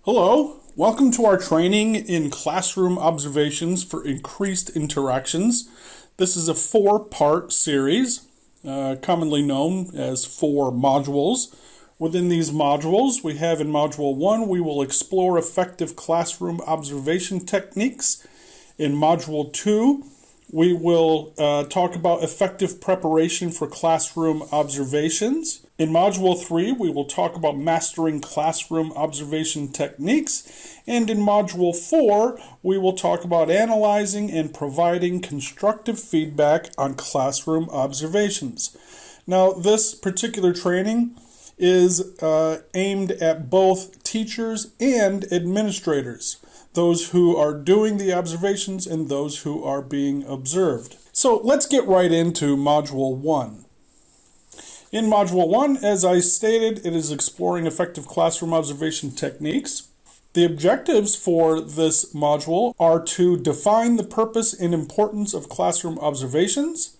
Hello, welcome to our training in classroom observations for increased interactions. This is a 4-part series, commonly known as 4 modules. Within these modules, we have in Module 1, we will explore effective classroom observation techniques. In Module 2, we will talk about effective preparation for classroom observations. In Module 3, we will talk about mastering classroom observation techniques. And in Module 4, we will talk about analyzing and providing constructive feedback on classroom observations. Now, this particular training is aimed at both teachers and administrators, those who are doing the observations and those who are being observed. So let's get right into Module 1. In Module 1, as I stated, it is exploring effective classroom observation techniques. The objectives for this module are to define the purpose and importance of classroom observations,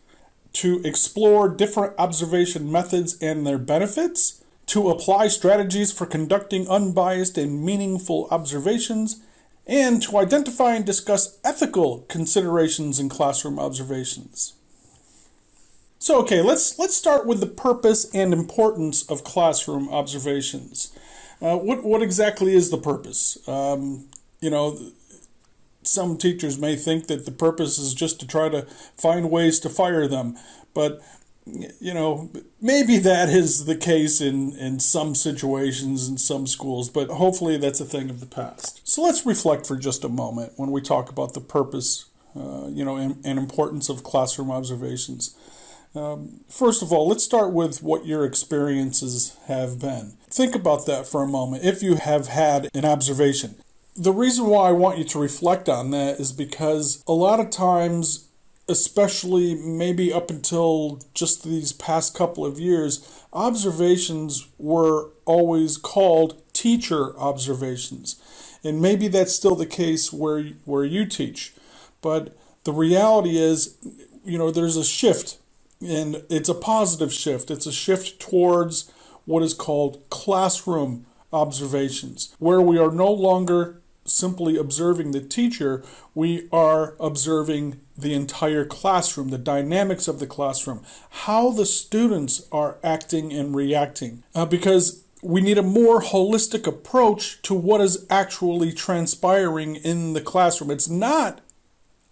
to explore different observation methods and their benefits, to apply strategies for conducting unbiased and meaningful observations, and to identify and discuss ethical considerations in classroom observations. So, let's start with the purpose and importance of classroom observations. What exactly is the purpose? Some teachers may think that the purpose is just to try to find ways to fire them, but maybe that is the case in some situations in some schools, but hopefully that's a thing of the past. So let's reflect for just a moment when we talk about the purpose, and importance of classroom observations. First of all, let's start with what your experiences have been. Think about that for a moment. If you have had an observation, the reason why I want you to reflect on that is because a lot of times, especially maybe up until just these past couple of years, observations were always called teacher observations. And maybe that's still the case where you teach. But the reality is, there's a shift. And it's a positive shift. It's a shift towards what is called classroom observations, where we are no longer simply observing the teacher, we are observing the entire classroom, the dynamics of the classroom, how the students are acting and reacting. Because we need a more holistic approach to what is actually transpiring in the classroom. It's not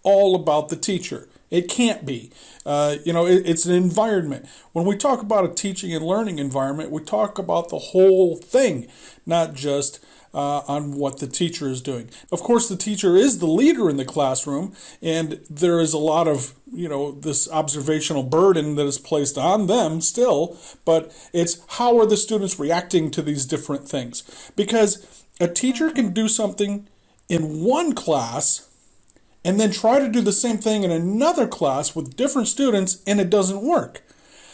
all about the teacher. It can't be. It's an environment. When we talk about a teaching and learning environment, we talk about the whole thing, not just on what the teacher is doing. Of course, the teacher is the leader in the classroom, and there is a lot of, this observational burden that is placed on them still, but it's how are the students reacting to these different things? Because a teacher can do something in one class and then try to do the same thing in another class with different students, and it doesn't work.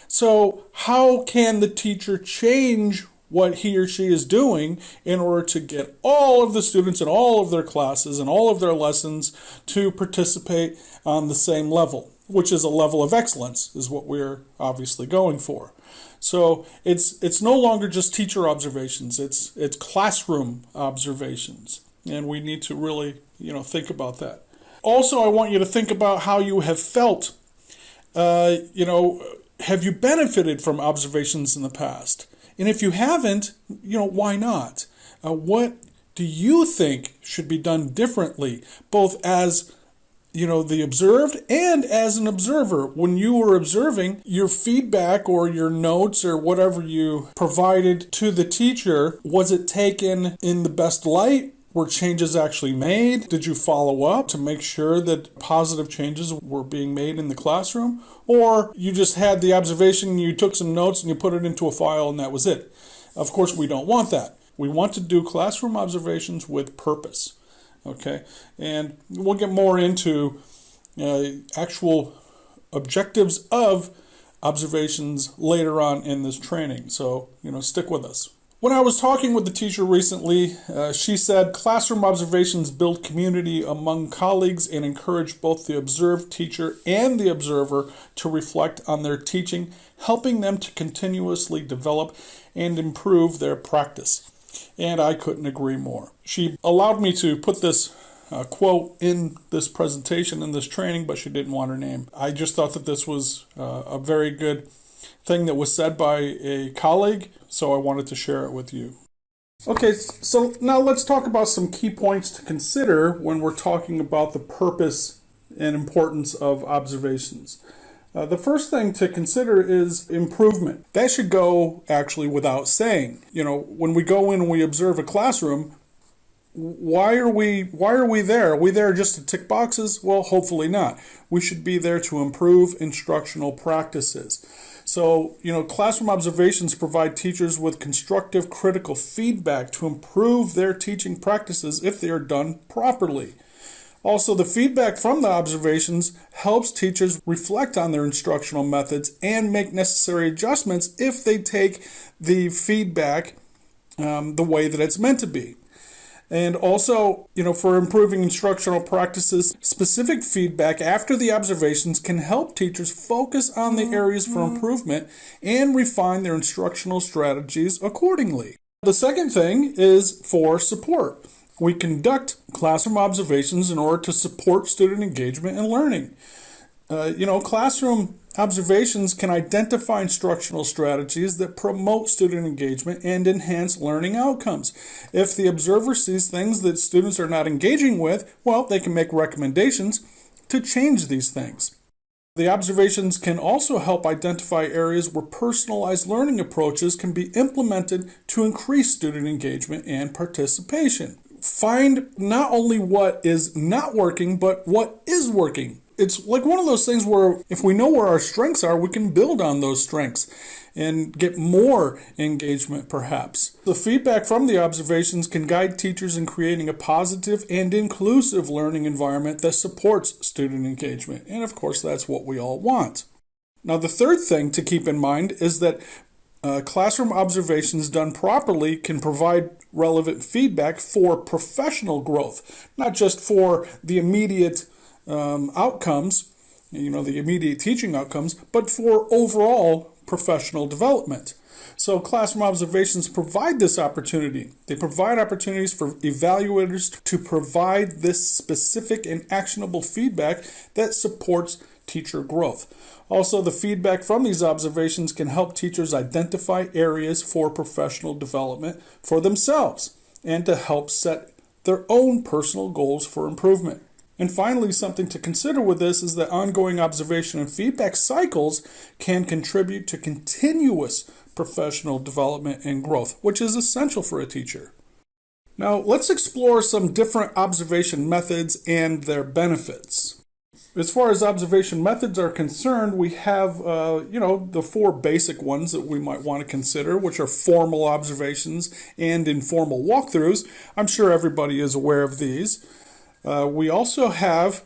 So how can the teacher change what he or she is doing in order to get all of the students in all of their classes and all of their lessons to participate on the same level, which is a level of excellence, is what we're obviously going for. So it's no longer just teacher observations, it's classroom observations, and we need to really think about that. Also, I want you to think about how you have felt. Have you benefited from observations in the past? And if you haven't, why not? What do you think should be done differently, both as, the observed and as an observer? When you were observing, your feedback or your notes or whatever you provided to the teacher, was it taken in the best light? Were changes actually made? Did you follow up to make sure that positive changes were being made in the classroom? Or you just had the observation, you took some notes and you put it into a file and that was it? Of course, we don't want that. We want to do classroom observations with purpose. Okay? And we'll get more into actual objectives of observations later on in this training. So, stick with us. When I was talking with the teacher recently, she said classroom observations build community among colleagues and encourage both the observed teacher and the observer to reflect on their teaching, helping them to continuously develop and improve their practice. And I couldn't agree more. She allowed me to put this quote in this presentation, in this training, but she didn't want her name. I just thought that this was a very good thing that was said by a colleague, so I wanted to share it with you. Okay, so now let's talk about some key points to consider when we're talking about the purpose and importance of observations. The first thing to consider is improvement. That should go actually without saying. When we go in and we observe a classroom, why are we there? Are we there just to tick boxes? Well, hopefully not. We should be there to improve instructional practices. So, classroom observations provide teachers with constructive critical feedback to improve their teaching practices if they are done properly. Also, the feedback from the observations helps teachers reflect on their instructional methods and make necessary adjustments if they take the feedback the way that it's meant to be. And also, for improving instructional practices, specific feedback after the observations can help teachers focus on the areas for improvement and refine their instructional strategies accordingly. The second thing is for support. We conduct classroom observations in order to support student engagement and learning. Classroom observations can identify instructional strategies that promote student engagement and enhance learning outcomes. If the observer sees things that students are not engaging with, well, they can make recommendations to change these things. The observations can also help identify areas where personalized learning approaches can be implemented to increase student engagement and participation. Find not only what is not working, but what is working. It's like one of those things where if we know where our strengths are, we can build on those strengths and get more engagement perhaps. The feedback from the observations can guide teachers in creating a positive and inclusive learning environment that supports student engagement. And of course, that's what we all want. Now, the third thing to keep in mind is that classroom observations done properly can provide relevant feedback for professional growth, not just for the immediate outcomes, the immediate teaching outcomes, but for overall professional development. So classroom observations provide this opportunity. They provide opportunities for evaluators to provide this specific and actionable feedback that supports teacher growth. Also, the feedback from these observations can help teachers identify areas for professional development for themselves and to help set their own personal goals for improvement. And finally, something to consider with this is that ongoing observation and feedback cycles can contribute to continuous professional development and growth, which is essential for a teacher. Now, let's explore some different observation methods and their benefits. As far as observation methods are concerned, we have, the four basic ones that we might want to consider, which are formal observations and informal walkthroughs. I'm sure everybody is aware of these. We also have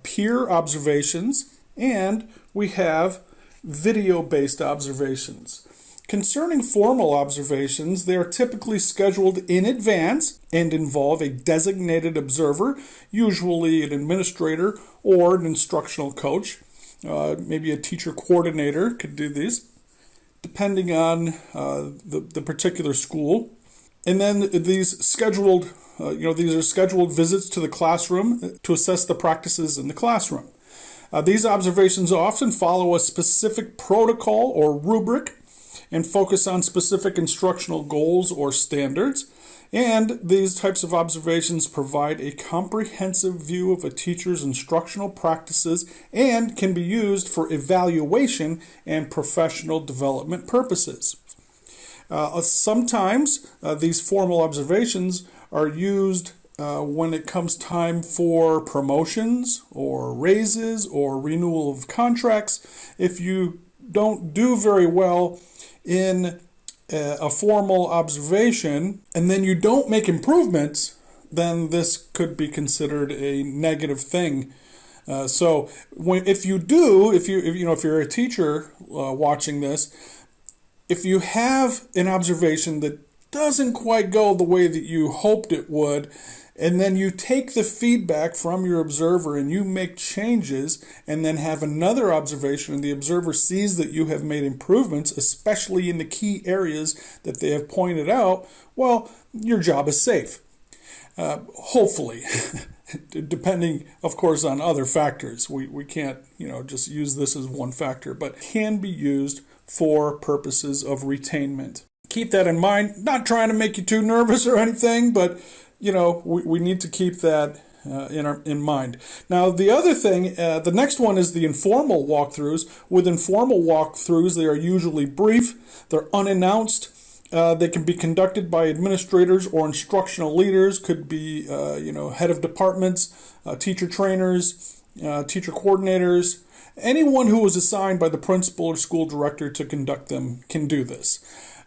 peer observations, and we have video-based observations. Concerning formal observations, they are typically scheduled in advance and involve a designated observer, usually an administrator or an instructional coach. Maybe a teacher coordinator could do these, depending on the particular school. And then these scheduled these are scheduled visits to the classroom to assess the practices in the classroom. These observations often follow a specific protocol or rubric and focus on specific instructional goals or standards. And these types of observations provide a comprehensive view of a teacher's instructional practices and can be used for evaluation and professional development purposes. Sometimes these formal observations are used when it comes time for promotions or raises or renewal of contracts. If you don't do very well in a formal observation and then you don't make improvements, then this could be considered a negative thing. So if you're a teacher watching this, if you have an observation that doesn't quite go the way that you hoped it would, and then you take the feedback from your observer and you make changes and then have another observation and the observer sees that you have made improvements, especially in the key areas that they have pointed out, well, your job is safe. Hopefully, depending, of course, on other factors. We can't, just use this as one factor, but can be used for purposes of retainment. Keep that in mind. Not trying to make you too nervous or anything, but we need to keep that in mind. Now, the other thing, the next one is the informal walkthroughs. With informal walkthroughs, they are usually brief, they're unannounced, they can be conducted by administrators or instructional leaders, could be, head of departments, teacher trainers, teacher coordinators. Anyone who was assigned by the principal or school director to conduct them can do this.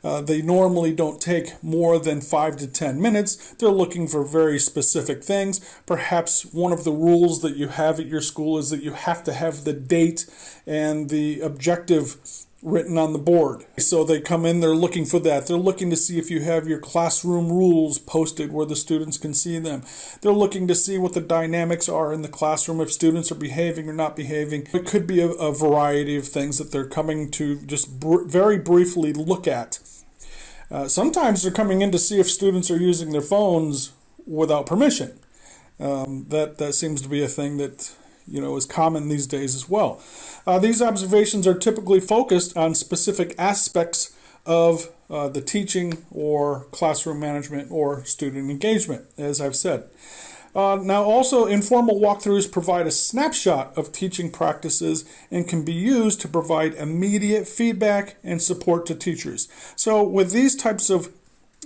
They normally don't take more than 5 to 10 minutes. They're looking for very specific things. Perhaps one of the rules that you have at your school is that you have to have the date and the objective written on the board. So they come in, they're looking for that. They're looking to see if you have your classroom rules posted where the students can see them. They're looking to see what the dynamics are in the classroom, if students are behaving or not behaving. It could be a variety of things that they're coming to just very briefly look at. Sometimes they're coming in to see if students are using their phones without permission. That seems to be a thing that is common these days as well. These observations are typically focused on specific aspects of the teaching or classroom management or student engagement, as I've said. Now also, informal walkthroughs provide a snapshot of teaching practices and can be used to provide immediate feedback and support to teachers. So with these types of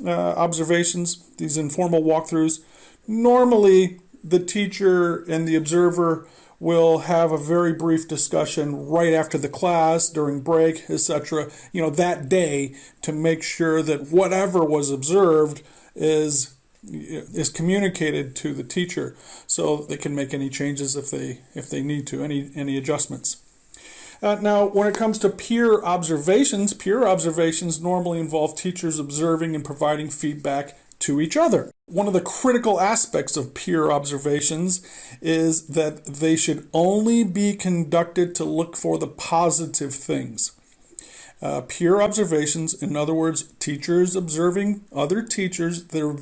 observations, these informal walkthroughs, normally the teacher and the observer will have a very brief discussion right after the class, during break, etc., that day, to make sure that whatever was observed is communicated to the teacher so they can make any changes if they need to, any adjustments. Now, when it comes to peer observations normally involve teachers observing and providing feedback to each other. One of the critical aspects of peer observations is that they should only be conducted to look for the positive things. Peer observations, in other words, teachers observing other teachers, they're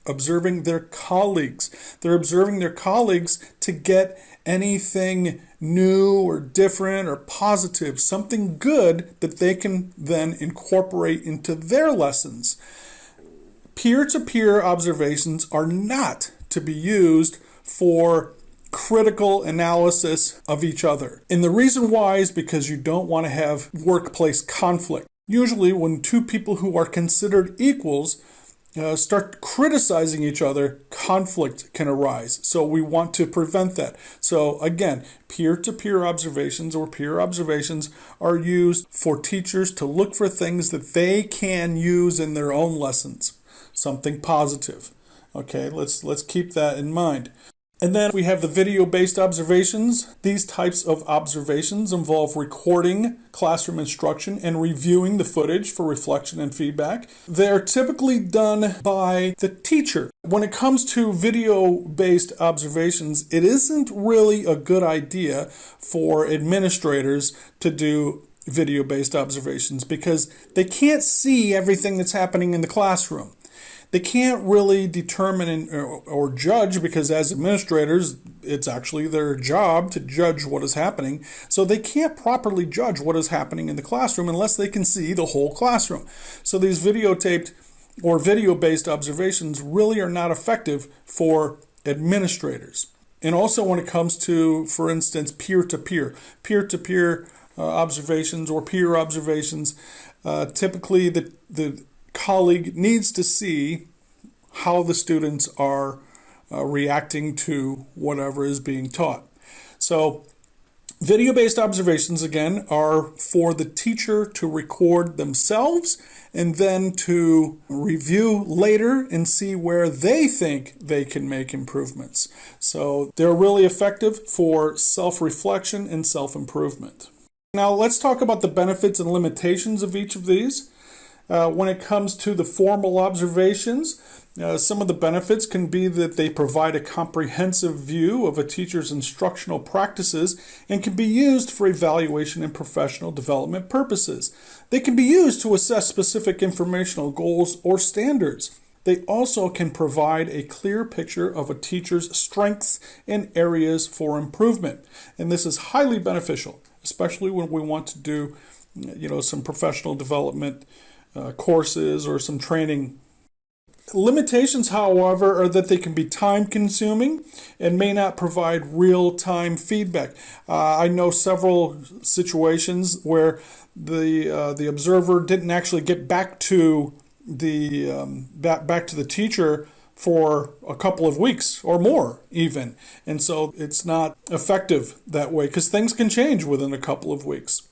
observing their colleagues. They're observing their colleagues to get anything new or different or positive, something good that they can then incorporate into their lessons. Peer-to-peer observations are not to be used for critical analysis of each other. And the reason why is because you don't want to have workplace conflict. Usually when two people who are considered equals start criticizing each other, conflict can arise. So we want to prevent that. So again, peer-to-peer observations or peer observations are used for teachers to look for things that they can use in their own lessons. Something positive. Okay, let's keep that in mind. And then we have the video-based observations. These types of observations involve recording classroom instruction and reviewing the footage for reflection and feedback. They're typically done by the teacher. When it comes to video-based observations, it isn't really a good idea for administrators to do video-based observations because they can't see everything that's happening in the classroom. They can't really determine or judge because as administrators, it's actually their job to judge what is happening. So they can't properly judge what is happening in the classroom unless they can see the whole classroom. So these videotaped or video-based observations really are not effective for administrators. And also when it comes to, for instance, peer-to-peer observations or peer observations, typically the colleague needs to see how the students are reacting to whatever is being taught. So video-based observations, again, are for the teacher to record themselves and then to review later and see where they think they can make improvements. So they're really effective for self-reflection and self-improvement. Now let's talk about the benefits and limitations of each of these. When it comes to the formal observations, some of the benefits can be that they provide a comprehensive view of a teacher's instructional practices and can be used for evaluation and professional development purposes. They can be used to assess specific informational goals or standards. They also can provide a clear picture of a teacher's strengths and areas for improvement. And this is highly beneficial, especially when we want to do, some professional development courses or some training. Limitations, however, are that they can be time-consuming and may not provide real-time feedback. I know several situations where the observer didn't actually get back to the teacher for a couple of weeks or more even, and so it's not effective that way because things can change within a couple of weeks.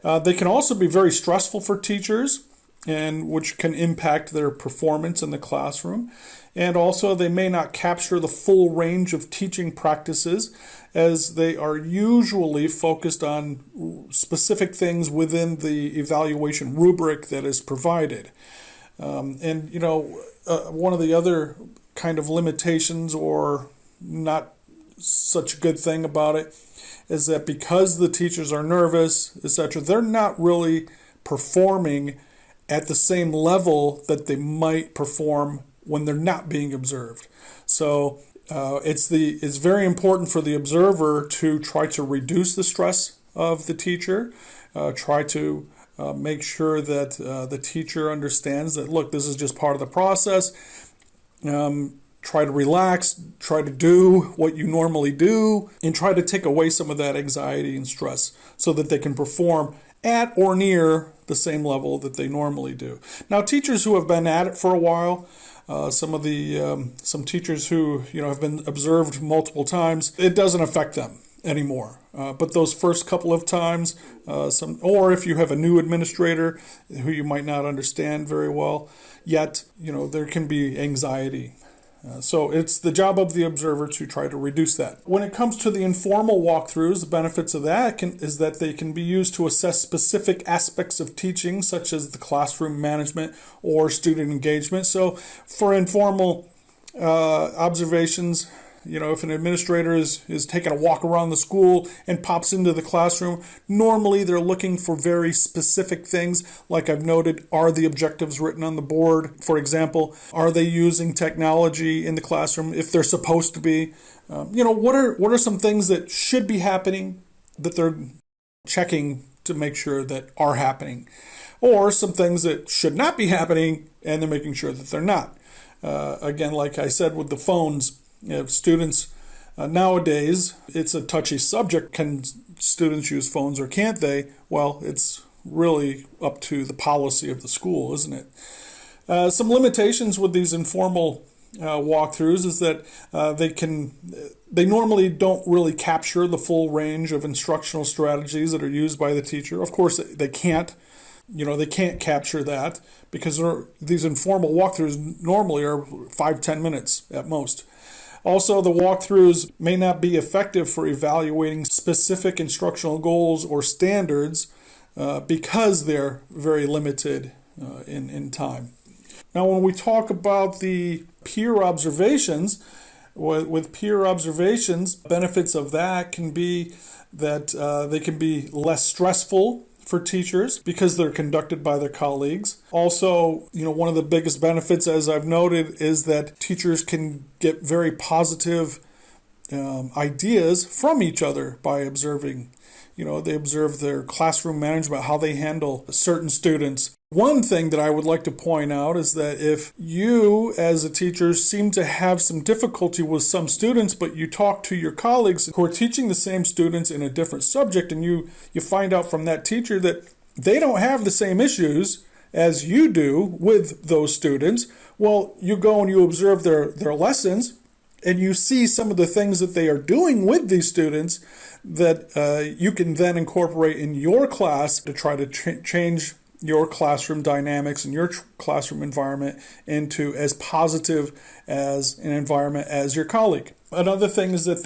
They can also be very stressful for teachers, and which can impact their performance in the classroom. And also they may not capture the full range of teaching practices, as they are usually focused on specific things within the evaluation rubric that is provided. One of the other kind of limitations, or not such a good thing about it, is that because the teachers are nervous, etc., they're not really performing at the same level that they might perform when they're not being observed. So it's very important for the observer to try to reduce the stress of the teacher, try to make sure that the teacher understands that, look, this is just part of the process. Try to relax, try to do what you normally do, and try to take away some of that anxiety and stress so that they can perform at or near the same level that they normally do. Now, teachers who have been at it for a while, some teachers who have been observed multiple times, it doesn't affect them anymore. But those first couple of times, or if you have a new administrator who you might not understand very well yet, there can be anxiety. So it's the job of the observer to try to reduce that. When it comes to the informal walkthroughs, the benefits of that is that they can be used to assess specific aspects of teaching, such as the classroom management or student engagement. So for informal observations, if an administrator is taking a walk around the school and pops into the classroom, normally they're looking for very specific things. Like I've noted, are the objectives written on the board? For example, are they using technology in the classroom if they're supposed to be? What are some things that should be happening that they're checking to make sure that are happening? Or some things that should not be happening and they're making sure that they're not. Again, like I said with the phones, students nowadays, it's a touchy subject. Can students use phones or can't they? Well, it's really up to the policy of the school, isn't it? Some limitations with these informal walkthroughs is that they normally don't really capture the full range of instructional strategies that are used by the teacher. Of course, they can't. They can't capture that because these informal walkthroughs normally are 5-10 minutes at most. Also, the walkthroughs may not be effective for evaluating specific instructional goals or standards because they're very limited in time. Now, when we talk about the peer observations, with peer observations, benefits of that can be that they can be less stressful for teachers because they're conducted by their colleagues. Also, one of the biggest benefits, as I've noted, is that teachers can get very positive ideas from each other by observing. They observe their classroom management, how they handle certain students. One thing that I would like to point out is that if you, as a teacher, seem to have some difficulty with some students, but you talk to your colleagues who are teaching the same students in a different subject, and you find out from that teacher that they don't have the same issues as you do with those students, well, you go and you observe their lessons, and you see some of the things that they are doing with these students that you can then incorporate in your class to try to change your classroom dynamics and your classroom environment into as positive as an environment as your colleague. Another thing is that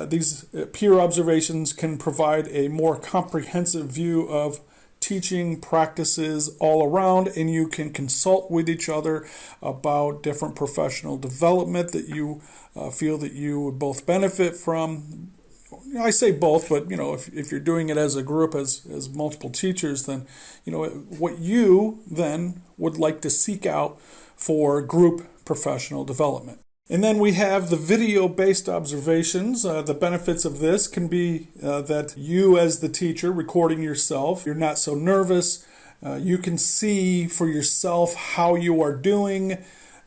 these peer observations can provide a more comprehensive view of teaching practices all around, and you can consult with each other about different professional development that you feel that you would both benefit from. I say both, but if you're doing it as a group, as multiple teachers, then what you then would like to seek out for group professional development. And then we have the video-based observations. The benefits of this can be that you as the teacher recording yourself, you're not so nervous. You can see for yourself how you are doing,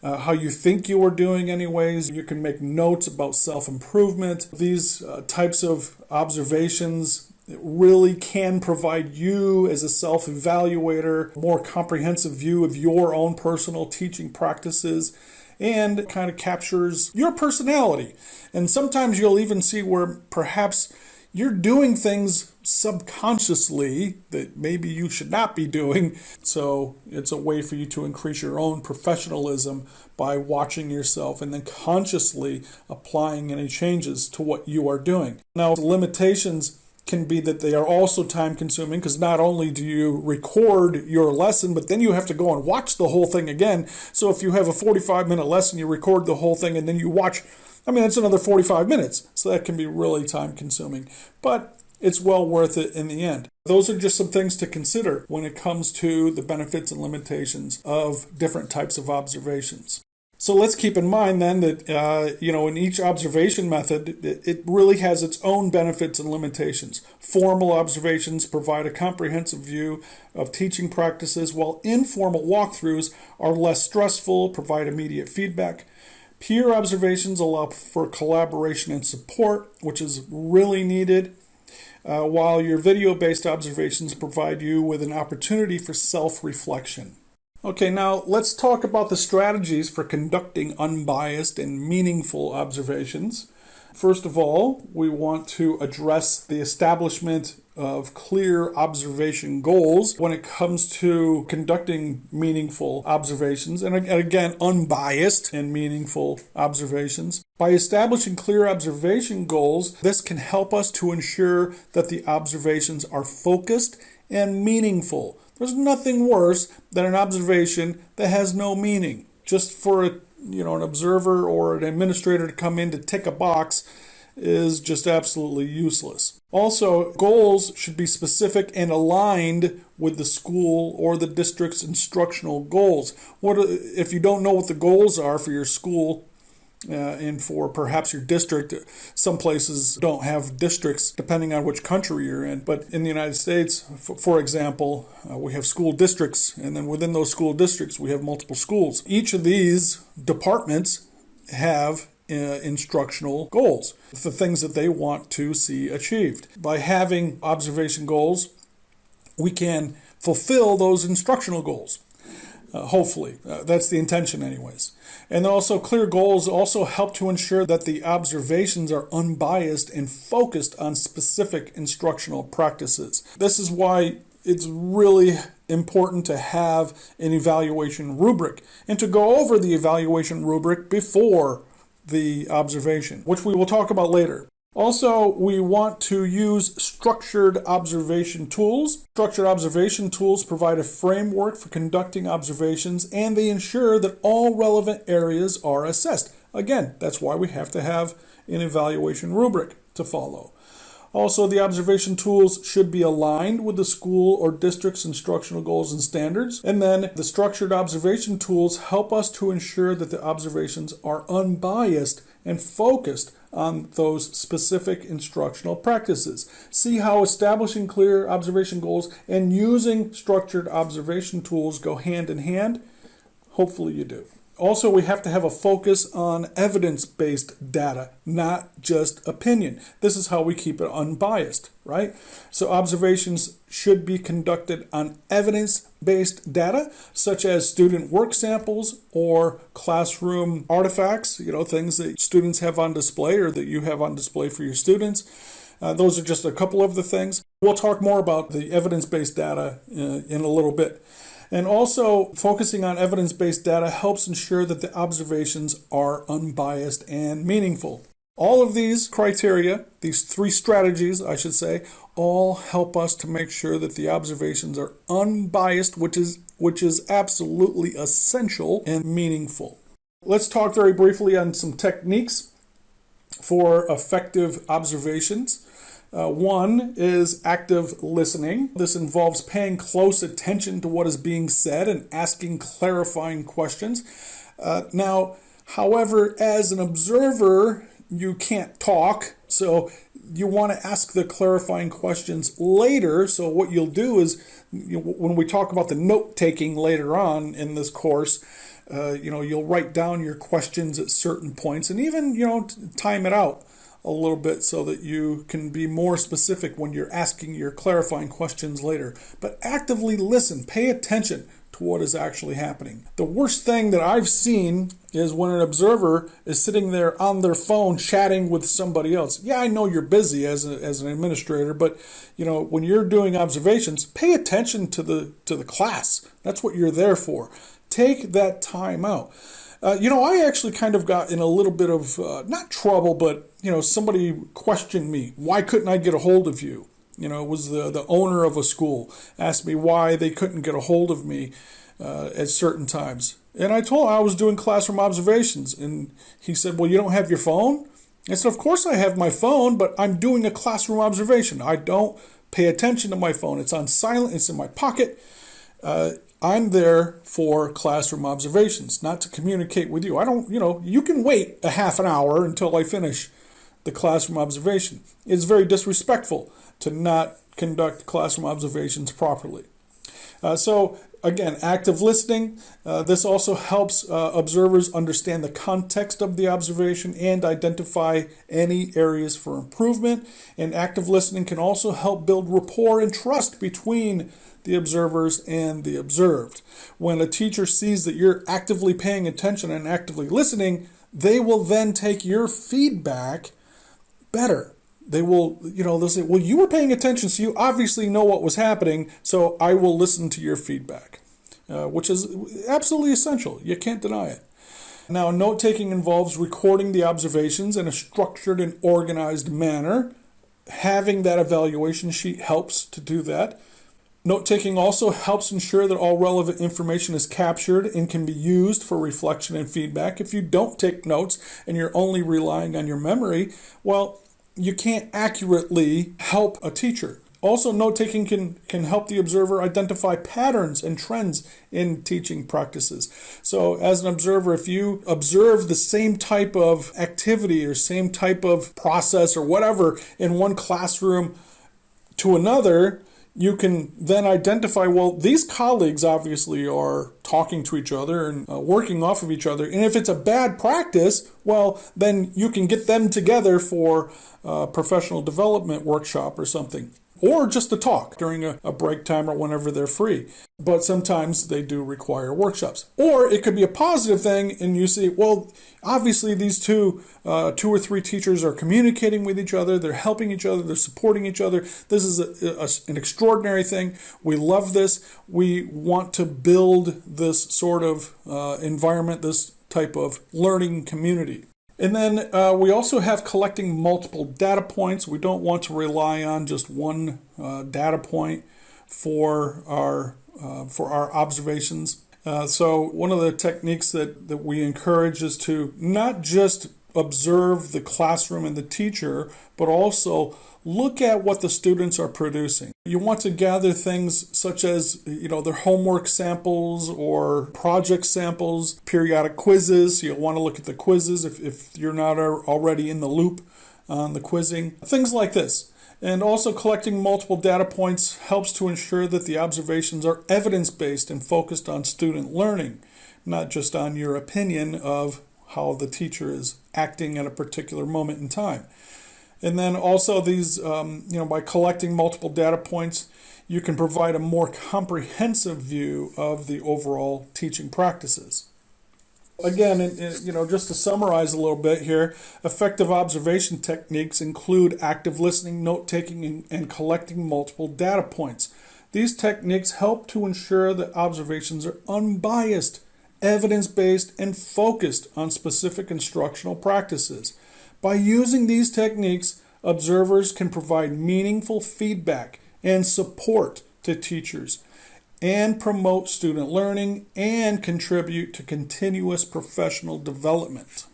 how you think you are doing anyways. You can make notes about self-improvement. These types of observations really can provide you as a self-evaluator a more comprehensive view of your own personal teaching practices, and kind of captures your personality. And sometimes you'll even see where perhaps you're doing things subconsciously that maybe you should not be doing. So it's a way for you to increase your own professionalism by watching yourself and then consciously applying any changes to what you are doing. Now, the limitations can be that they are also time consuming, because not only do you record your lesson, but then you have to go and watch the whole thing again. So if you have a 45-minute lesson, you record the whole thing and then you watch, that's another 45 minutes. So that can be really time consuming, but it's well worth it in the end. Those are just some things to consider when it comes to the benefits and limitations of different types of observations. So let's keep in mind then that, in each observation method, it really has its own benefits and limitations. Formal observations provide a comprehensive view of teaching practices, while informal walkthroughs are less stressful, provide immediate feedback. Peer observations allow for collaboration and support, which is really needed, while your video-based observations provide you with an opportunity for self-reflection. Okay, now let's talk about the strategies for conducting unbiased and meaningful observations. First of all, we want to address the establishment of clear observation goals when it comes to conducting meaningful observations, and again, unbiased and meaningful observations. By establishing clear observation goals, this can help us to ensure that the observations are focused and meaningful. There's nothing worse than an observation that has no meaning. Just for an observer or an administrator to come in to tick a box is just absolutely useless. Also, goals should be specific and aligned with the school or the district's instructional goals. If you don't know what the goals are for your school and for perhaps your district? Some places don't have districts depending on which country you're in. But in the United States, for example, we have school districts, and then within those school districts, we have multiple schools. Each of these departments have instructional goals, the things that they want to see achieved. By having observation goals, we can fulfill those instructional goals. Hopefully. That's the intention anyways. And also clear goals also help to ensure that the observations are unbiased and focused on specific instructional practices. This is why it's really important to have an evaluation rubric and to go over the evaluation rubric before the observation, which we will talk about later. Also, we want to use structured observation tools. Structured observation tools provide a framework for conducting observations, and they ensure that all relevant areas are assessed. Again, that's why we have to have an evaluation rubric to follow. Also, the observation tools should be aligned with the school or district's instructional goals and standards. And then the structured observation tools help us to ensure that the observations are unbiased and focused on those specific instructional practices. See how establishing clear observation goals and using structured observation tools go hand in hand? Hopefully you do. Also, we have to have a focus on evidence-based data, not just opinion. This is how we keep it unbiased, right? So observations should be conducted on evidence-based data, such as student work samples or classroom artifacts, things that students have on display or that you have on display for your students. Those are just a couple of the things. We'll talk more about the evidence-based data in a little bit. And also, focusing on evidence-based data helps ensure that the observations are unbiased and meaningful. All of these criteria, these three strategies, I should say, all help us to make sure that the observations are unbiased, which is absolutely essential and meaningful. Let's talk very briefly on some techniques for effective observations. One is active listening. This involves paying close attention to what is being said and asking clarifying questions. Now, however, as an observer, you can't talk, so you want to ask the clarifying questions later. So what you'll do is, when we talk about the note taking later on in this course, you'll write down your questions at certain points, and even time it out a little bit so that you can be more specific when you're asking your clarifying questions later. But actively listen, pay attention to what is actually happening. The worst thing that I've seen is when an observer is sitting there on their phone chatting with somebody else. Yeah, I know you're busy as an administrator, but when you're doing observations, pay attention to the class. That's what you're there for. Take that time out. I actually kind of got in a little bit of not trouble, but somebody questioned me. Why couldn't I get a hold of you? It was the owner of a school asked me why they couldn't get a hold of me at certain times. And I told him I was doing classroom observations. And he said, well, you don't have your phone? I said, of course I have my phone, but I'm doing a classroom observation. I don't pay attention to my phone. It's on silent. It's in my pocket. I'm there for classroom observations, not to communicate with you. I don't, you can wait a half an hour until I finish the classroom observation. It's very disrespectful to not conduct classroom observations properly. So again, active listening. This also helps observers understand the context of the observation and identify any areas for improvement. And active listening can also help build rapport and trust between the observers and the observed. When a teacher sees that you're actively paying attention and actively listening, they will then take your feedback better. They will, they'll say, well, you were paying attention, so you obviously know what was happening, so I will listen to your feedback, which is absolutely essential. You can't deny it. Now, note-taking involves recording the observations in a structured and organized manner. Having that evaluation sheet helps to do that. Note-taking also helps ensure that all relevant information is captured and can be used for reflection and feedback. If you don't take notes and you're only relying on your memory, well, you can't accurately help a teacher. Also, note-taking can help the observer identify patterns and trends in teaching practices. So as an observer, if you observe the same type of activity or same type of process or whatever in one classroom to another, you can then identify, well, these colleagues obviously are talking to each other and working off of each other. And if it's a bad practice, well, then you can get them together for a professional development workshop or something. Or just to talk during a break time or whenever they're free. But sometimes they do require workshops. Or it could be a positive thing and you see, well, obviously these two or three teachers are communicating with each other, they're helping each other, they're supporting each other. This is an extraordinary thing. We love this. We want to build this sort of environment, this type of learning community. And then we also have collecting multiple data points. We don't want to rely on just one data point for our observations. So one of the techniques that we encourage is to not just observe the classroom and the teacher, but also look at what the students are producing. You want to gather things such as, their homework samples or project samples, periodic quizzes. So you'll want to look at the quizzes if you're not already in the loop on the quizzing, things like this. And also collecting multiple data points helps to ensure that the observations are evidence-based and focused on student learning, not just on your opinion of how the teacher is acting at a particular moment in time. And then also these, by collecting multiple data points, you can provide a more comprehensive view of the overall teaching practices. Again, just to summarize a little bit here, effective observation techniques include active listening, note-taking, and collecting multiple data points. These techniques help to ensure that observations are unbiased, evidence-based, and focused on specific instructional practices. By using these techniques, observers can provide meaningful feedback and support to teachers and promote student learning and contribute to continuous professional development.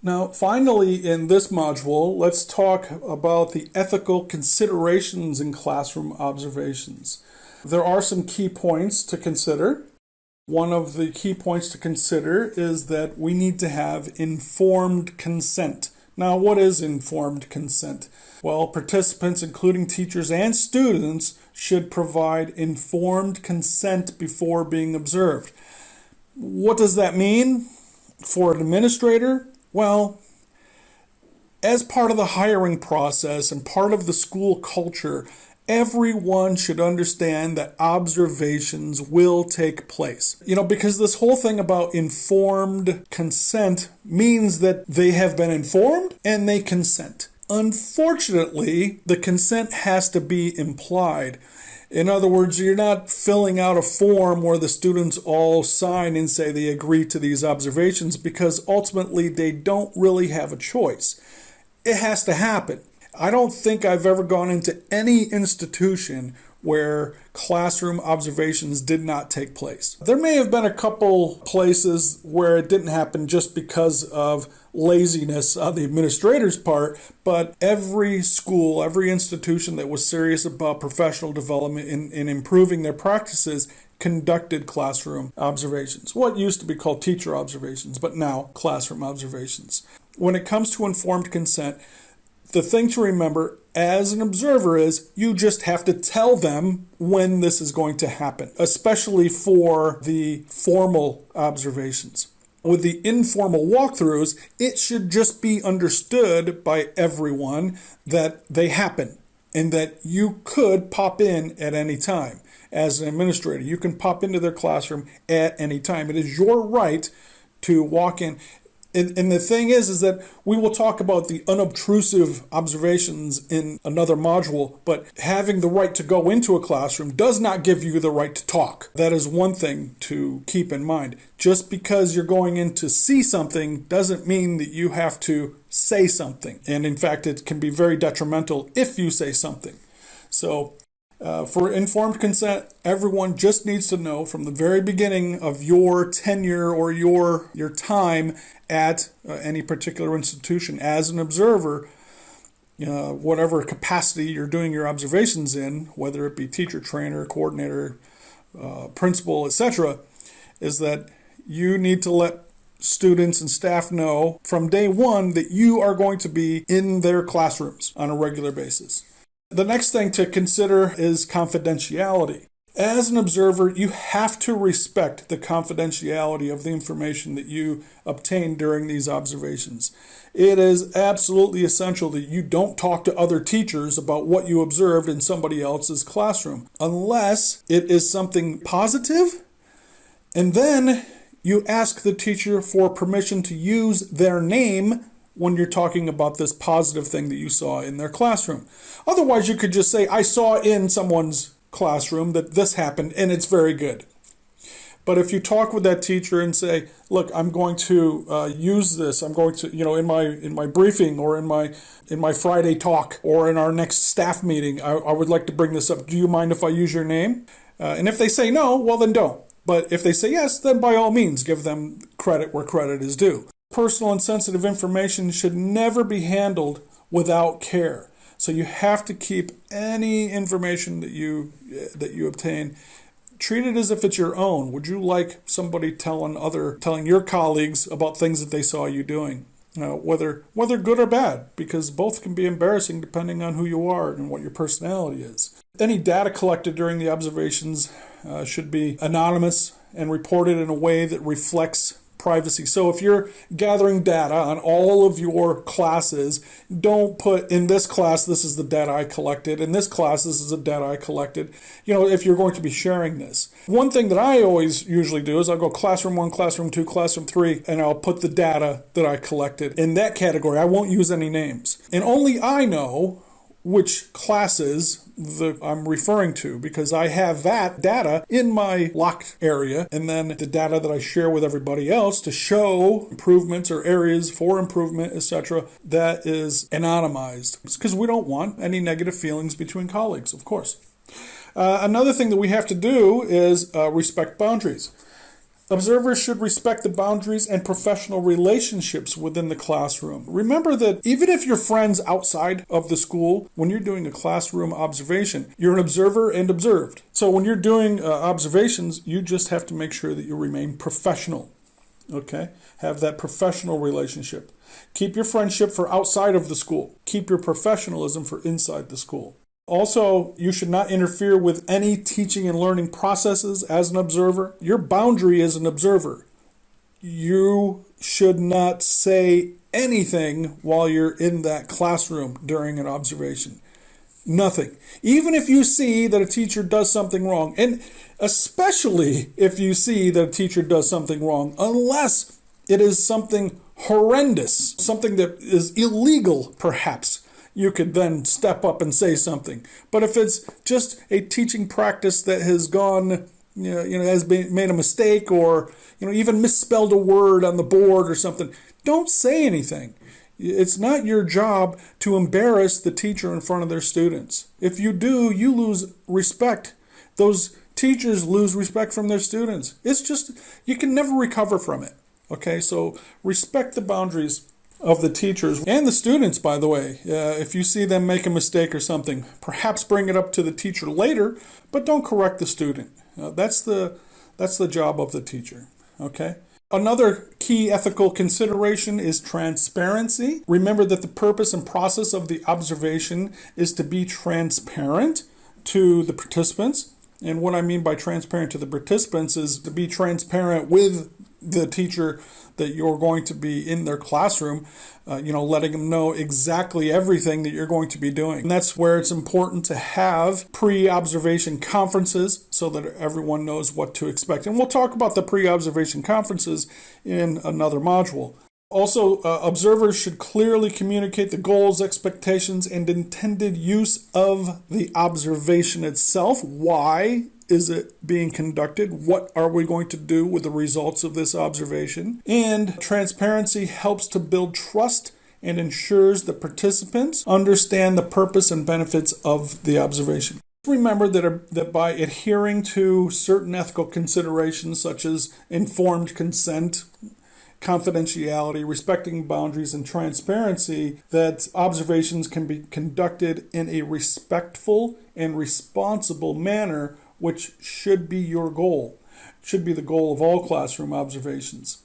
Now, finally, in this module, let's talk about the ethical considerations in classroom observations. There are some key points to consider. One of the key points to consider is that we need to have informed consent. Now, what is informed consent? Well, participants, including teachers and students, should provide informed consent before being observed. What does that mean for an administrator? Well, as part of the hiring process and part of the school culture, everyone should understand that observations will take place. Because this whole thing about informed consent means that they have been informed and they consent. Unfortunately, the consent has to be implied. In other words, you're not filling out a form where the students all sign and say they agree to these observations, because ultimately they don't really have a choice. It has to happen. I don't think I've ever gone into any institution where classroom observations did not take place. There may have been a couple places where it didn't happen just because of laziness on the administrator's part, but every school, every institution that was serious about professional development in improving their practices conducted classroom observations. What used to be called teacher observations, but now classroom observations. When it comes to informed consent, the thing to remember as an observer is you just have to tell them when this is going to happen, especially for the formal observations. With the informal walkthroughs, it should just be understood by everyone that they happen and that you could pop in at any time. As an administrator, you can pop into their classroom at any time. It is your right to walk in. And the thing is that we will talk about the unobtrusive observations in another module, but having the right to go into a classroom does not give you the right to talk. That is one thing to keep in mind. Just because you're going in to see something doesn't mean that you have to say something. And in fact, it can be very detrimental if you say something. So for informed consent, everyone just needs to know from the very beginning of your tenure or your time at any particular institution as an observer, whatever capacity you're doing your observations in, whether it be teacher, trainer, coordinator, principal, etc., is that you need to let students and staff know from day one that you are going to be in their classrooms on a regular basis. The next thing to consider is confidentiality. As an observer, you have to respect the confidentiality of the information that you obtain during these observations. It is absolutely essential that you don't talk to other teachers about what you observed in somebody else's classroom, unless it is something positive, and then you ask the teacher for permission to use their name when you're talking about this positive thing that you saw in their classroom. Otherwise, you could just say, I saw in someone's classroom that this happened and it's very good. But if you talk with that teacher and say, look, I'm going to use this, I'm going to, in my briefing or in my Friday talk or in our next staff meeting, I would like to bring this up. Do you mind if I use your name? And if they say no, well then don't. But if they say yes, then by all means, give them credit where credit is due. Personal and sensitive information should never be handled without care. So you have to keep any information that you obtain, treat it as if it's your own. Would you like somebody telling your colleagues about things that they saw you doing, whether good or bad? Because both can be embarrassing depending on who you are and what your personality is. Any data collected during the observations should be anonymous and reported in a way that reflects privacy. So if you're gathering data on all of your classes, don't put in this class, this is the data I collected. In this class, this is the data I collected. If you're going to be sharing this. One thing that I always usually do is I'll go classroom 1, classroom 2, classroom 3, and I'll put the data that I collected in that category. I won't use any names. And only I know which classes I'm referring to, because I have that data in my locked area, and then the data that I share with everybody else to show improvements or areas for improvement, etc., that is anonymized, because we don't want any negative feelings between colleagues, of course. Another thing that we have to do is respect boundaries. Observers should respect the boundaries and professional relationships within the classroom. Remember that even if you're friends outside of the school, when you're doing a classroom observation, you're an observer and observed. So when you're doing observations, you just have to make sure that you remain professional. Okay? Have that professional relationship. Keep your friendship for outside of the school. Keep your professionalism for inside the school. Also, you should not interfere with any teaching and learning processes as an observer. Your boundary as an observer. You should not say anything while you're in that classroom during an observation. Nothing. Even if you see that a teacher does something wrong, and especially if you see that a teacher does something wrong, unless it is something horrendous, something that is illegal perhaps, you could then step up and say something. But if it's just a teaching practice that has gone, has made a mistake, or even misspelled a word on the board or something, don't say anything. It's not your job to embarrass the teacher in front of their students. If you do, you lose respect. Those teachers lose respect from their students. It's just, you can never recover from it. Okay, so respect the boundaries of the teachers and the students, by the way. If you see them make a mistake or something, perhaps bring it up to the teacher later, but don't correct the student. That's the job of the teacher. Okay? Another key ethical consideration is transparency. Remember that the purpose and process of the observation is to be transparent to the participants. And what I mean by transparent to the participants is to be transparent with the teacher that you're going to be in their classroom, letting them know exactly everything that you're going to be doing. And that's where it's important to have pre-observation conferences so that everyone knows what to expect. And we'll talk about the pre-observation conferences in another module. Also, observers should clearly communicate the goals, expectations, and intended use of the observation itself. Why is it being conducted? What are we going to do with the results of this observation? And transparency helps to build trust and ensures the participants understand the purpose and benefits of the observation. Remember that by adhering to certain ethical considerations such as informed consent, confidentiality, respecting boundaries, and transparency, that observations can be conducted in a respectful and responsible manner, which should be your goal, should be the goal of all classroom observations.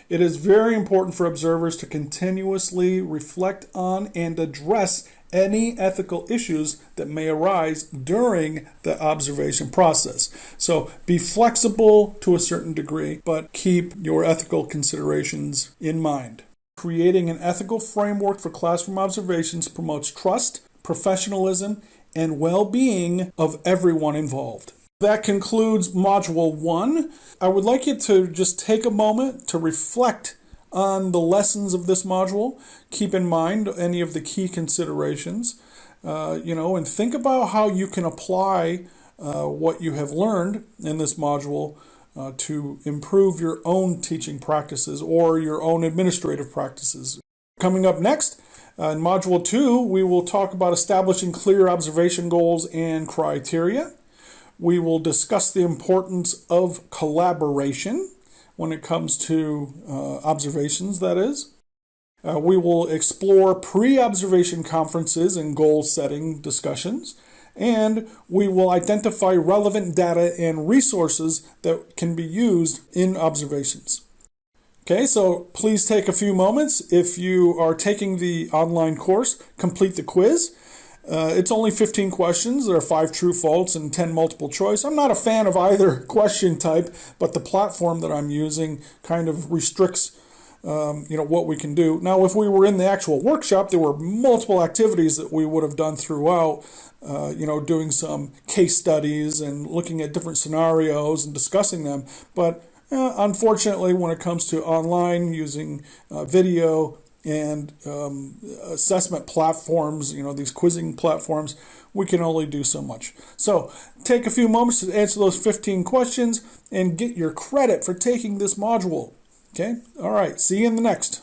It is very important for observers to continuously reflect on and address any ethical issues that may arise during the observation process. So be flexible to a certain degree, but keep your ethical considerations in mind. Creating an ethical framework for classroom observations promotes trust, professionalism, and well-being of everyone involved. That concludes Module 1. I would like you to just take a moment to reflect on the lessons of this module. Keep in mind any of the key considerations, and think about how you can apply what you have learned in this module to improve your own teaching practices or your own administrative practices. Coming up next, in Module 2, we will talk about establishing clear observation goals and criteria. We will discuss the importance of collaboration when it comes to observations, that is. We will explore pre-observation conferences and goal-setting discussions, and we will identify relevant data and resources that can be used in observations. Okay, so please take a few moments. If you are taking the online course, complete the quiz. It's only 15 questions. There are 5 true, false, and 10 multiple choice. I'm not a fan of either question type, but the platform that I'm using kind of restricts what we can do. Now, if we were in the actual workshop, there were multiple activities that we would have done throughout, doing some case studies and looking at different scenarios and discussing them. But unfortunately, when it comes to online, using video and assessment platforms, these quizzing platforms, we can only do so much. So take a few moments to answer those 15 questions and get your credit for taking this module. Okay? All right. See you in the next.